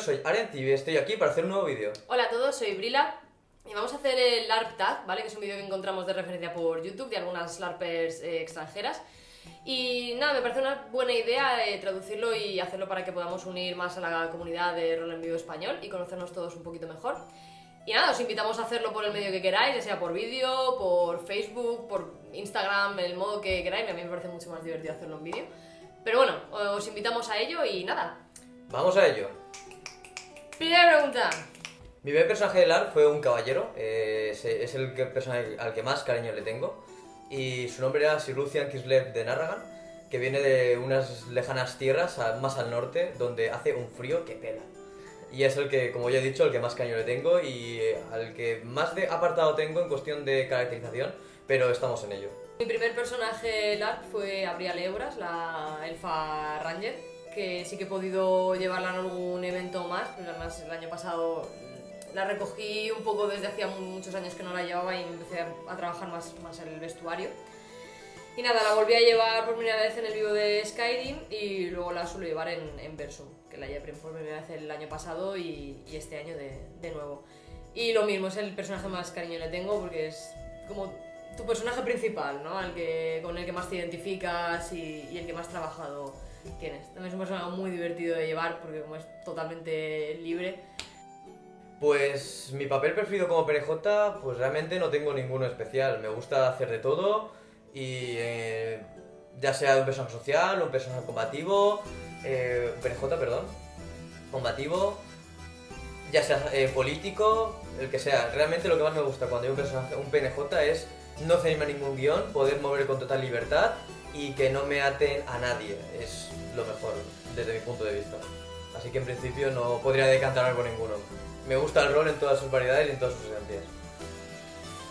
soy Arendt y estoy aquí para hacer un nuevo vídeo. Hola a todos, soy Brila y vamos a hacer el LARP Tag, ¿vale? Que es un vídeo que encontramos de referencia por YouTube de algunas LARPers extranjeras. Y nada, me parece una buena idea traducirlo y hacerlo para que podamos unir más a la comunidad de rol en vivo español y conocernos todos un poquito mejor. Y nada, os invitamos a hacerlo por el medio que queráis, ya sea por vídeo, por Facebook, por Instagram, el modo que queráis. A mí me parece mucho más divertido hacerlo en vídeo. Pero bueno, os invitamos a ello y nada. Vamos a ello. Primera pregunta. Mi primer personaje de LARP fue un caballero, es el personaje al que más cariño le tengo. Y su nombre era Sir Lucian Kislev de Narragan, que viene de unas lejanas tierras más al norte, donde hace un frío que pela. Y es el que, como ya he dicho, el que más cariño le tengo y al que más de apartado tengo en cuestión de caracterización, pero estamos en ello. Mi primer personaje LARP fue Abrial Euras, la elfa ranger, que sí que he podido llevarla en algún evento más, pero además el año pasado la recogí un poco desde hacía muchos años que no la llevaba y empecé a trabajar más en el vestuario. Y nada, la volví a llevar por primera vez en el vivo de Skyrim y luego la suelo llevar en Versum, que la llevé por primera vez el año pasado y este año de nuevo. Y lo mismo, es el personaje más cariño le tengo porque es como tu personaje principal, ¿no? Con el que más te identificas y el que más trabajado tienes. También es un personaje muy divertido de llevar porque como es totalmente libre. Pues mi papel preferido como PNJ, pues realmente no tengo ninguno especial. Me gusta hacer de todo y ya sea un personaje social, un personaje combativo, PNJ, perdón, combativo, ya sea político, el que sea. Realmente lo que más me gusta cuando hay un personaje, un PNJ es no ceñirme a ningún guión, poder mover con total libertad y que no me aten a nadie. Es lo mejor desde mi punto de vista. Así que en principio no podría decantarme por ninguno. Me gusta el rol en todas sus variedades y en todas sus esencias.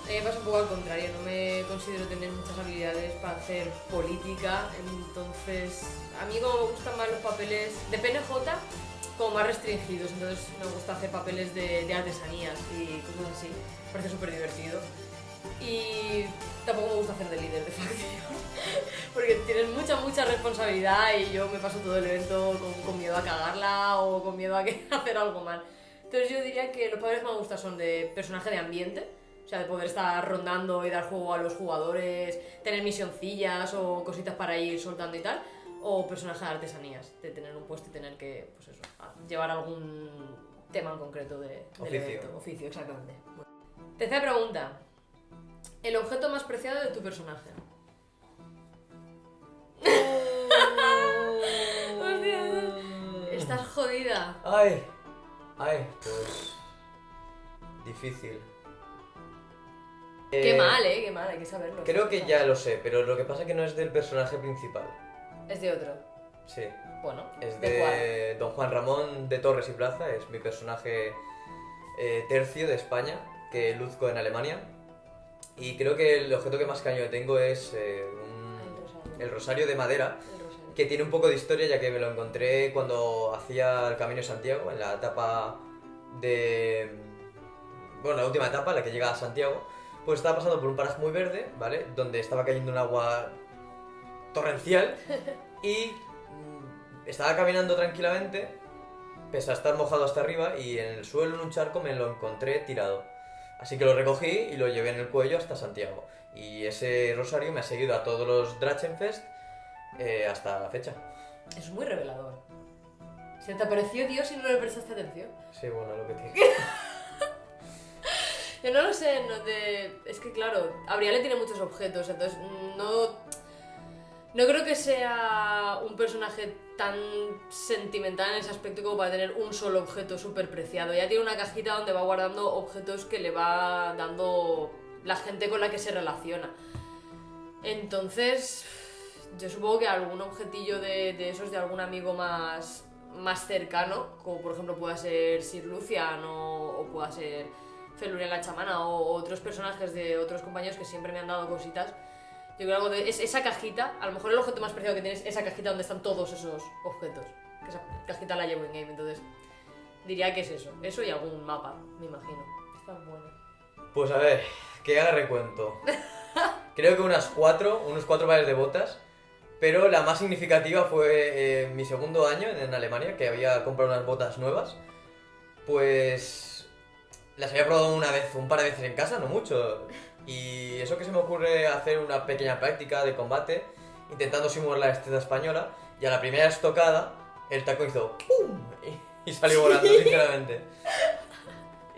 A mí me pasa un poco al contrario, no me considero tener muchas habilidades para hacer política, entonces a mí como me gustan más los papeles de PNJ como más restringidos, entonces me gusta hacer papeles de artesanías y cosas así, me parece súper divertido. Y tampoco me gusta hacer de líder de facción, porque tienes mucha responsabilidad y yo me paso todo el evento con miedo a cagarla o con miedo a hacer algo mal. Entonces yo diría que los papeles que me gustan son de personaje de ambiente, o sea, de poder estar rondando y dar juego a los jugadores, tener misioncillas o cositas para ir soltando y tal, o personaje de artesanías, de tener un puesto y tener que, pues eso, llevar algún tema en concreto del evento. Oficio, exactamente. Bueno. Tercera pregunta. El objeto más preciado de tu personaje. Hostia, estás jodida. Ay, pues difícil. Qué mal, hay que saberlo. Creo que ya lo sé, pero lo que pasa es que no es del personaje principal. Es de otro. Sí. Bueno, Es ¿de de Don Juan Ramón de Torres y Plaza, es mi personaje tercio de España, que luzco en Alemania. Y creo que el objeto que más cariño tengo es el rosario de madera, que tiene un poco de historia, ya que me lo encontré cuando hacía el Camino de Santiago, en la etapa de... Bueno, la última etapa, la que llega a Santiago, pues estaba pasando por un paraje muy verde, ¿vale? Donde estaba cayendo un agua torrencial y estaba caminando tranquilamente, pese a estar mojado hasta arriba, y en el suelo, en un charco, me lo encontré tirado. Así que lo recogí y lo llevé en el cuello hasta Santiago. Y ese rosario me ha seguido a todos los Drachenfest hasta la fecha. Es muy revelador. ¿Se te apareció Dios y no le prestaste atención? Sí, bueno, lo que tiene. Yo no lo sé, es que claro, Abriale tiene muchos objetos, entonces no creo que sea un personaje tan sentimental en ese aspecto como para tener un solo objeto súper preciado. Ya tiene una cajita donde va guardando objetos que le va dando la gente con la que se relaciona. Entonces, yo supongo que algún objetillo de esos de algún amigo más cercano, como por ejemplo pueda ser Sir Lucian o pueda ser Felurian la chamana o otros personajes de otros compañeros que siempre me han dado cositas. Yo creo que esa cajita, a lo mejor el objeto más preciado que tienes es esa cajita donde están todos esos objetos. Que esa cajita la llevo en game, entonces diría que es eso y algún mapa, me imagino. Está bueno. Pues a ver, que haga recuento. Creo que unos cuatro pares de botas, pero la más significativa fue mi segundo año en Alemania, que había comprado unas botas nuevas Pues las había probado una vez, un par de veces en casa, no mucho. Y eso que se me ocurre hacer una pequeña práctica de combate, intentando simular la destreza española, y a la primera estocada, el taco hizo ¡pum! Y salió volando, sinceramente.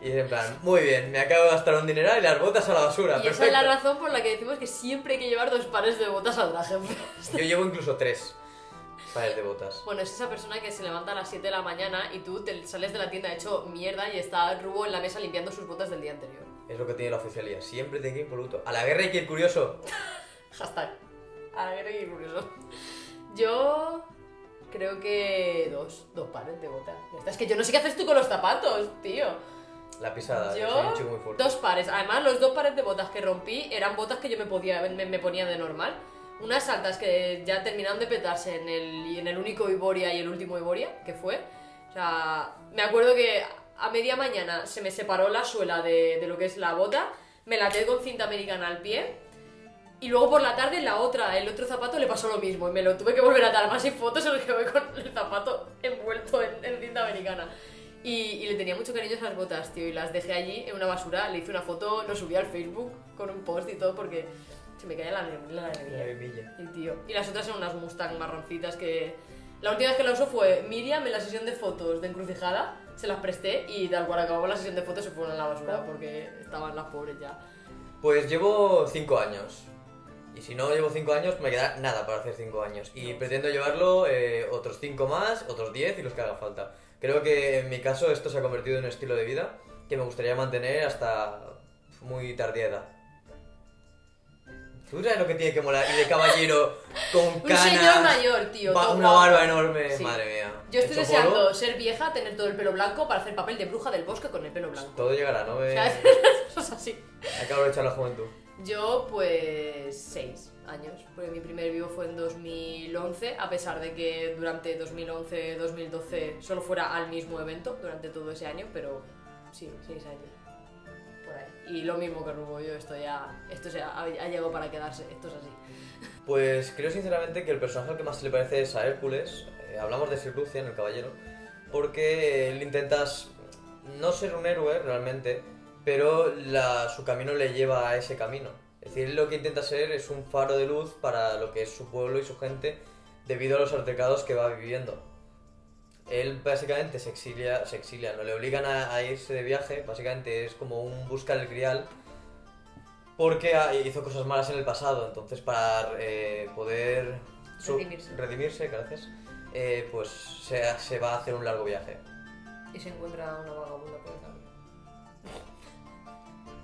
Y en plan, muy bien, me acabo de gastar un dineral y las botas a la basura. Y perfecto. esa es la razón por la que decimos que siempre hay que llevar 2 pares de botas al traje. Yo llevo incluso 3 pares de botas. Bueno, es esa persona que se levanta a las 7 de la mañana y tú te sales de la tienda hecho mierda y está Rubo en la mesa limpiando sus botas del día anterior. Es lo que tiene la oficialía, siempre tiene que ir impoluto. A la guerra hay que ir curioso. Hashtag. A la guerra y curioso. Yo creo que dos pares de botas. Ya está. Es que yo no sé qué haces tú con los zapatos, tío. La pisada, Yo, soy un chico muy fuerte. 2 pares. Además, los 2 pares de botas que rompí eran botas que yo me ponía de normal. Unas altas que ya terminaron de petarse en el único Iboria y el último Iboria, que fue. O sea, me acuerdo que a media mañana se me separó la suela de lo que es la bota, me la até con cinta americana al pie, y luego por la tarde el otro zapato le pasó lo mismo, y me lo tuve que volver a atar. Además hay fotos en las que voy con el zapato envuelto en cinta americana. Y le tenía mucho cariño a esas botas, tío, y las dejé allí en una basura, le hice una foto, lo subí al Facebook con un post y todo porque se me caía la Milla. y tío. Y las otras eran unas Mustang marroncitas que... La última vez que la usó fue Miriam en la sesión de fotos de Encrucijada, se las presté y tal cual acabó la sesión de fotos se fueron a la basura porque estaban las pobres ya. Pues llevo 5 años. Y si no llevo 5 años, me queda nada para hacer 5 años. Y pretendo llevarlo otros 5 más, otros 10 y los que haga falta. Creo que en mi caso esto se ha convertido en un estilo de vida que me gustaría mantener hasta muy tardía edad. ¿Tú sabes lo que tiene que molar? Y de caballero, con canas... Un señor mayor, tío. Una barba enorme, Sí. madre mía. Yo estoy Hecho deseando polvo, ser vieja, tener todo el pelo blanco para hacer papel de bruja del bosque con el pelo blanco. todo llegará, no me... O sea, eso es así. Hay que aprovechar la juventud. Yo, pues, 6 años, porque mi primer vivo fue en 2011, a pesar de que durante 2011-2012 solo fuera al mismo evento durante todo ese año, pero sí, 6 años. Por ahí. Y lo mismo que Rubo, yo esto ya ha llegado para quedarse, esto es así. Pues creo sinceramente que el personaje al que más se le parece es a Hércules. Hablamos de Sir Lucian, el caballero, porque él intentas no ser un héroe realmente, pero su camino le lleva a ese camino. Es decir, él lo que intenta ser es un faro de luz para lo que es su pueblo y su gente debido a los altercados que va viviendo. Él básicamente se exilia, no le obligan a irse de viaje, básicamente es como un buscar el grial porque hizo cosas malas en el pasado, entonces para poder redimirse, gracias, pues se va a hacer un largo viaje. Y se encuentra una vagabunda por el camino.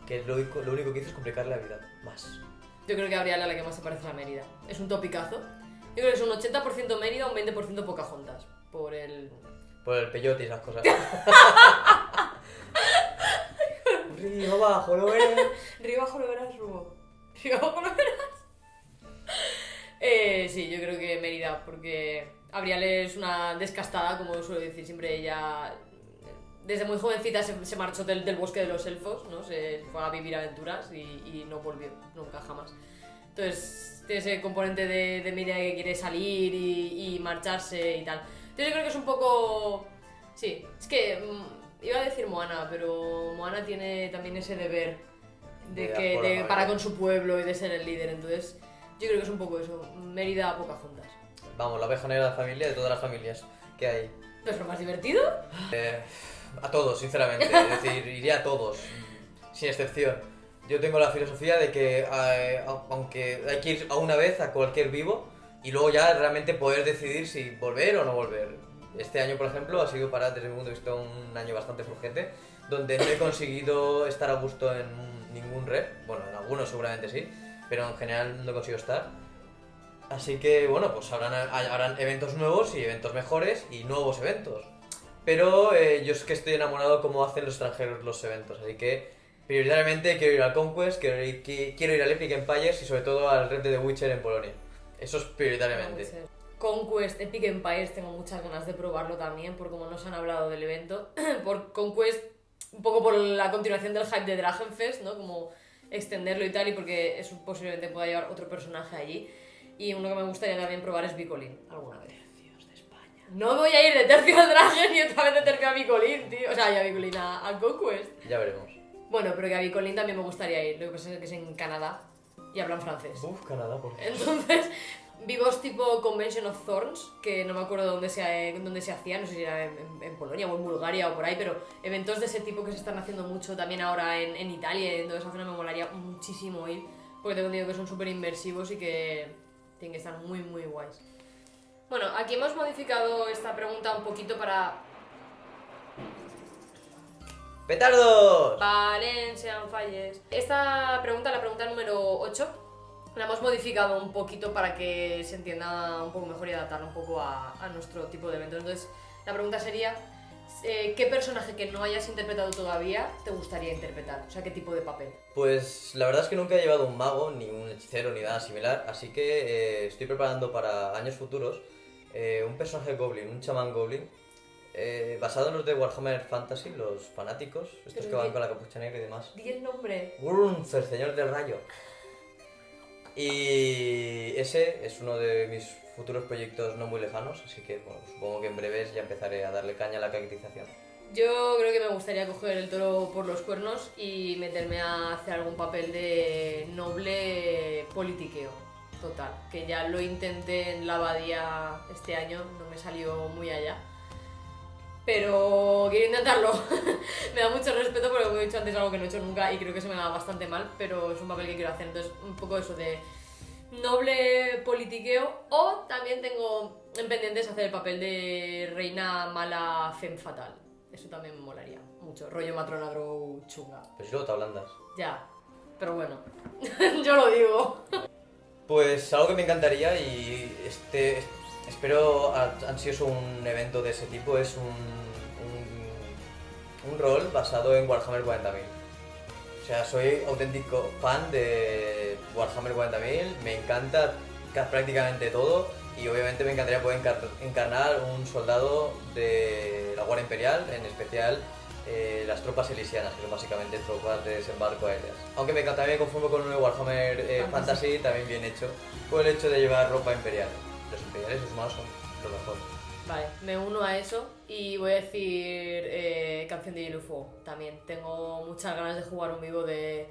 Que lo único que hizo es complicar la vida, más. Yo creo que Gabriel a la que más se parece es a Mérida. Es un topicazo. Yo creo que es un 80% Mérida, un 20% Pocahontas. Por el peyote y esas cosas. Río abajo, ¿lo verás? Río abajo lo verás, Rubo. Río abajo lo verás. Sí, yo creo que Mérida, porque Abrial es una descastada, como suelo decir siempre ella. Desde muy jovencita se marchó del bosque de los elfos, ¿no? Se fue a vivir aventuras y no volvió, nunca jamás. Entonces tiene ese componente de Mérida que quiere salir y marcharse y tal. Entonces yo creo que es un poco... Sí, es que iba a decir Moana, pero Moana tiene también ese deber para con su pueblo y de ser el líder. Entonces yo creo que es un poco eso, Mérida a Pocahontas. Vamos, la oveja negra de la familia, de todas las familias que hay. ¿No es lo más divertido? A todos, sinceramente. Es decir, iría a todos, sin excepción. Yo tengo la filosofía de que, aunque hay que ir a una vez a cualquier vivo y luego ya realmente poder decidir si volver o no volver. Este año, por ejemplo, ha sido desde mi punto de vista un año bastante flojete, donde no he conseguido estar a gusto en ningún rep. Bueno, en algunos seguramente sí, pero en general no consigo estar. Así que, bueno, pues habrán eventos nuevos y eventos mejores y nuevos eventos. Pero yo es que estoy enamorado como hacen los extranjeros los eventos, así que prioritariamente quiero ir al Conquest, quiero ir al Epic Empires y sobre todo al Red de The Witcher en Polonia. Eso es prioritariamente. Conquest, Epic Empires, tengo muchas ganas de probarlo también, por como nos han hablado del evento. Por Conquest, un poco por la continuación del hype de Dragonfest, ¿no? Como extenderlo y tal, y porque eso posiblemente pueda llevar otro personaje allí. Y uno que me gustaría también probar es Bicolin, alguna vez. Dios de España. No voy a ir de tercio al Dragon y otra vez de tercio a Bicolín, tío. O sea, y a Bicolín, a Conquest. Ya veremos. Bueno, pero que a Bicolín también me gustaría ir. Lo que pasa es que es en Canadá y hablan francés. Uf, Canadá, por favor. Entonces, vivos tipo Convention of Thorns, que no me acuerdo dónde se hacía, no sé si era en Polonia o en Bulgaria o por ahí, pero eventos de ese tipo que se están haciendo mucho también ahora en Italia y en toda esa zona me molaría muchísimo ir, porque tengo entendido que son súper inmersivos y que tienen que estar muy, muy guays. Bueno, aquí hemos modificado esta pregunta un poquito para ¡Petardos! Valencian Falles. Esta pregunta, la pregunta número 8, la hemos modificado un poquito para que se entienda un poco mejor y adaptarla un poco a nuestro tipo de evento. Entonces, la pregunta sería, ¿qué personaje que no hayas interpretado todavía te gustaría interpretar? O sea, ¿qué tipo de papel? Pues la verdad es que nunca he llevado un mago, ni un hechicero, ni nada similar, así que estoy preparando para años futuros un personaje goblin, un chamán goblin, basado en los de Warhammer Fantasy, los fanáticos, estos que van con la capucha negra y demás. Di el nombre. Grunz, el señor del rayo. Y ese es uno de mis futuros proyectos no muy lejanos, así que bueno, supongo que en breves ya empezaré a darle caña a la caracterización. Yo creo que me gustaría coger el toro por los cuernos y meterme a hacer algún papel de noble politiqueo. Total, que ya lo intenté en la abadía este año, no me salió muy allá. Pero quiero intentarlo. Me da mucho respeto porque, como he dicho antes, es algo que no he hecho nunca y creo que se me da bastante mal, pero es un papel que quiero hacer. Entonces, un poco eso de noble politiqueo. O también tengo en pendientes hacer el papel de reina mala femme fatal. Eso también me molaría mucho. Rollo matrona Drow chunga. Pues luego te ablandas. Ya, pero bueno, yo lo digo. Pues algo que me encantaría y espero ansioso un evento de ese tipo es un rol basado en Warhammer 40.000. O sea, soy auténtico fan de Warhammer 40.000, me encanta prácticamente todo y obviamente me encantaría poder encarnar un soldado de la Guardia Imperial, en especial las tropas elisianas, que son básicamente tropas de desembarco aéreas. Aunque también me confundo con un Warhammer Fantasy, también bien hecho, por el hecho de llevar ropa imperial. Los imperiales, los humanos son lo mejor. Vale, me uno a eso y voy a decir Canción de Hielo y Fuego también. Tengo muchas ganas de jugar un vivo de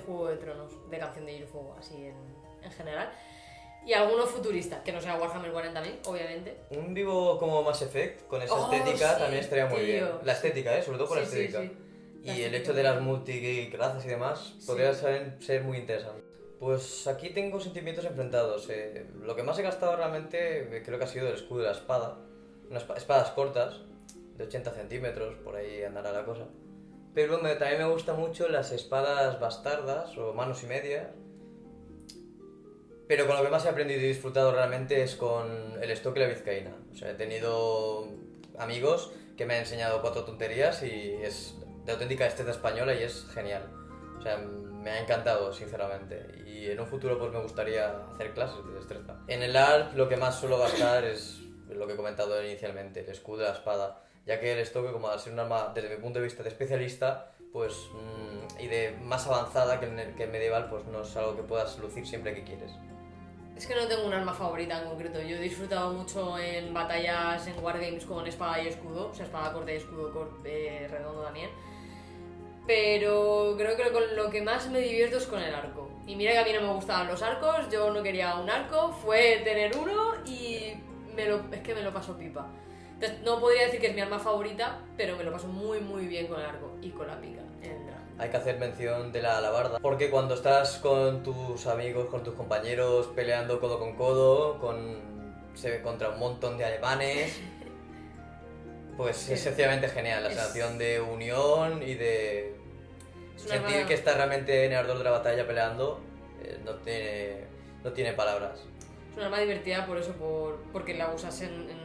Juego de Tronos, de Canción de Hielo y Fuego, así en general. Y alguno futurista, que no sea Warhammer 40.000, obviamente. Un vivo como Mass Effect, con esa estética, sí, también estaría muy bien. La estética, sobre todo con la estética. Sí. Y el hecho de las multiclazas y demás, podría ser muy interesante. Pues aquí tengo sentimientos enfrentados. Lo que más he gastado realmente creo que ha sido el escudo de la espada. Unas espadas cortas, de 80 centímetros, por ahí andará la cosa. Pero también me gustan mucho las espadas bastardas o manos y medias. Pero con lo que más he aprendido y disfrutado realmente es con el estoque y la vizcaína. O sea, he tenido amigos que me han enseñado 4 tonterías y es de auténtica destreza española y es genial. O sea, me ha encantado, sinceramente. Y en un futuro pues me gustaría hacer clases de destreza. En el ARP lo que más suelo gastar es lo que he comentado inicialmente, el escudo y la espada. Ya que el estoque, como al ser un arma desde mi punto de vista de especialista, pues y de más avanzada que el medieval, pues no es algo que puedas lucir siempre que quieres. Es que no tengo un arma favorita en concreto. Yo he disfrutado mucho en batallas en Wargames con espada y escudo, o sea, espada corta y escudo redondo también. Pero creo que con lo que más me divierto es con el arco. Y mira que a mí no me gustaban los arcos, yo no quería un arco, fue tener uno y es que me lo paso pipa. Entonces, no podría decir que es mi arma favorita, pero me lo paso muy muy bien con el arco y con la pica en el dragón. Hay que hacer mención de la alabarda, porque cuando estás con tus amigos, con tus compañeros, peleando codo con codo, contra un montón de alemanes, pues es sencillamente genial, la sensación de unión y de sentir que estás realmente en el ardor de la batalla peleando, no tiene palabras. Es una arma divertida por eso, porque la usas en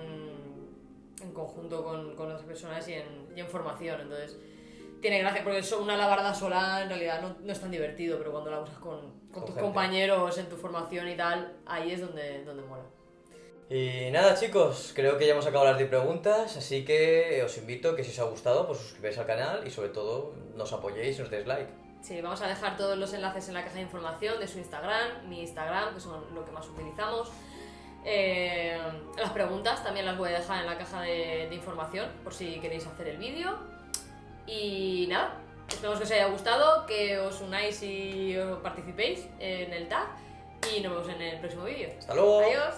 conjunto con otras personas y en formación, entonces tiene gracia, porque una alabarda sola en realidad no es tan divertido, pero cuando la usas con tus compañeros en tu formación y tal, ahí es donde mola. Y nada, chicos, creo que ya hemos acabado las 10 preguntas, así que os invito que si os ha gustado, pues suscribáis al canal y sobre todo nos apoyéis y nos deis like. Sí, vamos a dejar todos los enlaces en la caja de información de su Instagram, mi Instagram, que son lo que más utilizamos. Las preguntas también las voy a dejar en la caja de información por si queréis hacer el vídeo. Y nada, esperamos que os haya gustado, que os unáis y os participéis en el tag. Y nos vemos en el próximo vídeo. ¡Hasta luego! Adiós.